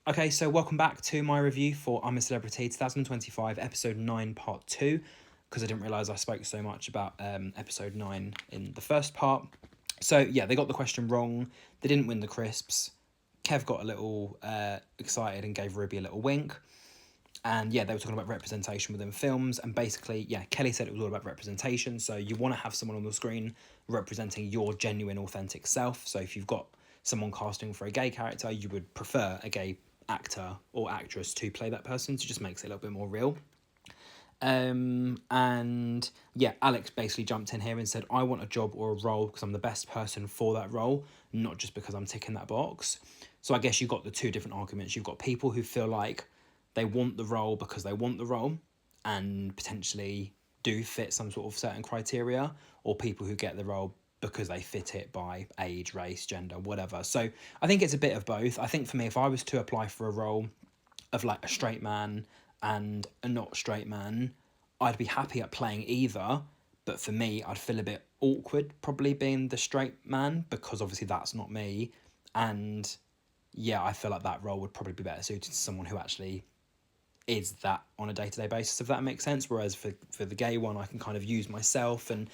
Okay, so welcome back to my review for I'm a Celebrity 2025, episode 9, part 2, because I didn't realise I spoke so much about episode 9 in the first part. So, yeah, they got the question wrong. They didn't win the crisps. Kev got a little excited and gave Ruby a little wink. And yeah, they were talking about representation within films. And basically, yeah, Kelly said it was all about representation. So you want to have someone on the screen representing your genuine, authentic self. So if you've got someone casting for a gay character, you would prefer a gay actor or actress to play that person. So it just makes it a little bit more real. And yeah, Alex basically jumped in here and said, I want a job or a role because I'm the best person for that role, not just because I'm ticking that box. So I guess you've got the two different arguments. You've got people who feel like they want the role because they want the role and potentially do fit some sort of certain criteria, or people who get the role because they fit it by age, race, gender, whatever. So I think it's a bit of both. I think for me, if I was to apply for a role of like a straight man and a not straight man, I'd be happy at playing either. But for me, I'd feel a bit awkward probably being the straight man because obviously that's not me. And yeah, I feel like that role would probably be better suited to someone who actually is that on a day-to-day basis, if that makes sense. Whereas for the gay one, I can kind of use myself, and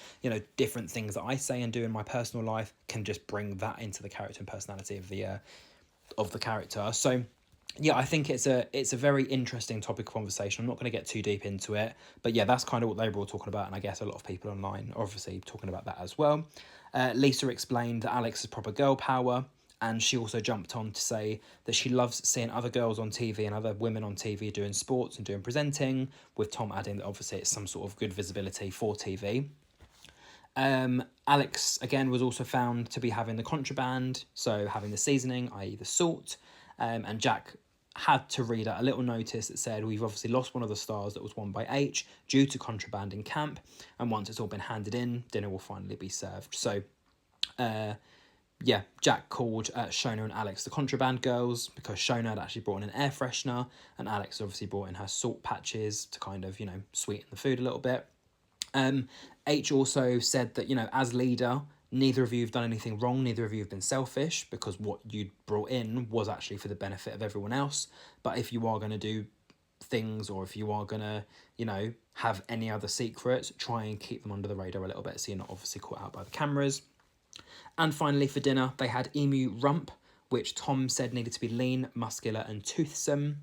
different things that I say and do in my personal life can just bring that into the character and personality of the character. So yeah, I think it's a very interesting topic of conversation. I'm not going to get too deep into it, but yeah, that's kind of what they were all talking about, and I guess a lot of people online are obviously talking about that as well. Lisa explained that Alex is proper girl power, and she also jumped on to say that she loves seeing other girls on TV and other women on TV doing sports and doing presenting, with Tom adding that obviously it's some sort of good visibility for TV. Alex, again, was also found to be having the contraband, so having the seasoning, i.e. the salt, and Jack had to read out a little notice that said, we've obviously lost one of the stars that was won by H due to contraband in camp, and once it's all been handed in, dinner will finally be served. So, yeah, Jack called Shona and Alex the contraband girls because Shona had actually brought in an air freshener, and Alex obviously brought in her salt patches to kind of, sweeten the food a little bit. H also said that, as leader, neither of you have done anything wrong, neither of you have been selfish, because what you'd brought in was actually for the benefit of everyone else. But if you are going to do things, or if you are going to, have any other secrets, try and keep them under the radar a little bit so you're not obviously caught out by the cameras. And finally, for dinner, they had emu rump, which Tom said needed to be lean, muscular, and toothsome.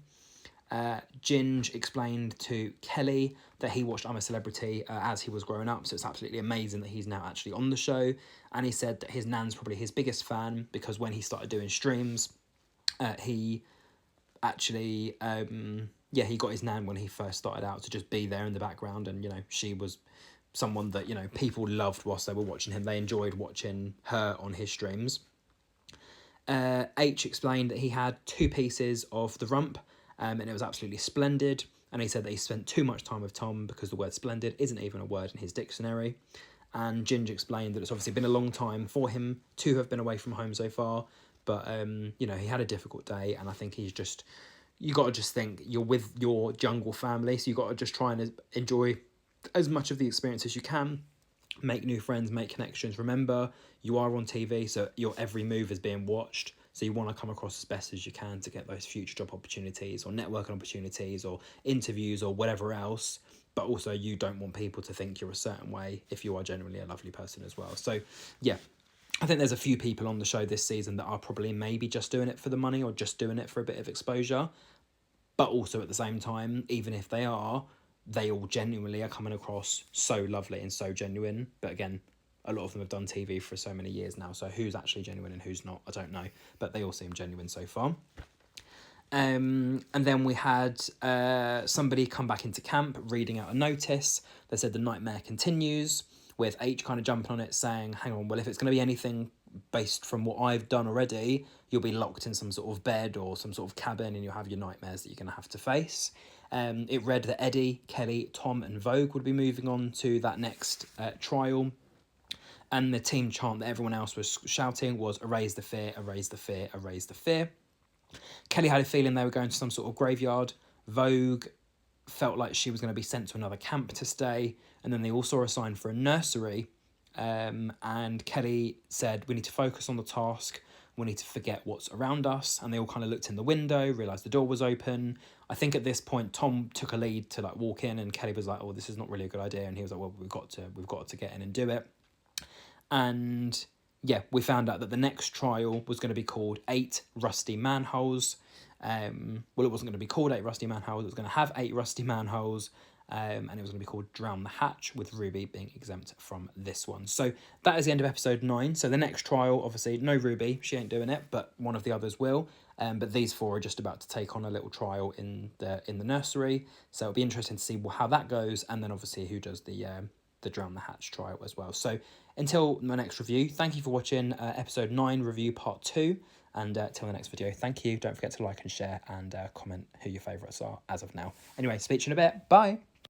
Ginge explained to Kelly that he watched I'm a Celebrity as he was growing up, so it's absolutely amazing that he's now actually on the show. And he said that his nan's probably his biggest fan because when he started doing streams, he actually, he got his nan when he first started out to just be there in the background, and she was someone that people loved whilst they were watching him. They enjoyed watching her on his streams. H explained that he had 2 pieces of the rump, and it was absolutely splendid. And he said that he spent too much time with Tom because the word splendid isn't even a word in his dictionary. And Ginge explained that it's obviously been a long time for him to have been away from home so far, but he had a difficult day, and I think you got to just think you're with your jungle family, so you got to just try and enjoy as much of the experience as you can. Make new friends, make connections. Remember, you are on TV, so your every move is being watched. So you want to come across as best as you can to get those future job opportunities or networking opportunities or interviews or whatever else. But also, you don't want people to think you're a certain way if you are genuinely a lovely person as well. So, yeah, I think there's a few people on the show this season that are probably maybe just doing it for the money or just doing it for a bit of exposure. But also at the same time, even if they are, they all genuinely are coming across so lovely and so genuine. But again, a lot of them have done TV for so many years now, so who's actually genuine and who's not, I don't know. But they all seem genuine so far. And then we had somebody come back into camp reading out a notice. They said the nightmare continues, with H kind of jumping on it saying, hang on, well, if it's going to be anything based from what I've done already, you'll be locked in some sort of bed or some sort of cabin and you'll have your nightmares that you're going to have to face. It read that Eddie, Kelly, Tom and Vogue would be moving on to that next trial. And the team chant that everyone else was shouting was erase the fear, erase the fear, erase the fear. Kelly had a feeling they were going to some sort of graveyard. Vogue felt like she was going to be sent to another camp to stay. And then they all saw a sign for a nursery. And Kelly said, we need to focus on the task. we need to forget what's around us. And they all kind of looked in the window, realised the door was open. I think at this point, Tom took a lead to like walk in, and Kelly was like, oh, this is not really a good idea. And he was like, well, we've got to get in and do it. And yeah, we found out that the next trial was going to be called 8 Rusty Manholes. Well, it wasn't going to be called 8 Rusty Manholes. It was going to have 8 rusty manholes. And it was going to be called Drown the Hatch, with Ruby being exempt from this one. So that is the end of episode 9. So the next trial, obviously, no Ruby. She ain't doing it, but one of the others will. But these 4 are just about to take on a little trial in the nursery. So it'll be interesting to see how that goes. And then obviously who does the Drown the Hatch trial as well. So until my next review, thank you for watching episode 9 review part 2, and till the next video, thank you. Don't forget to like and share, and comment who your favourites are as of now. Anyway, speak to you in a bit. Bye.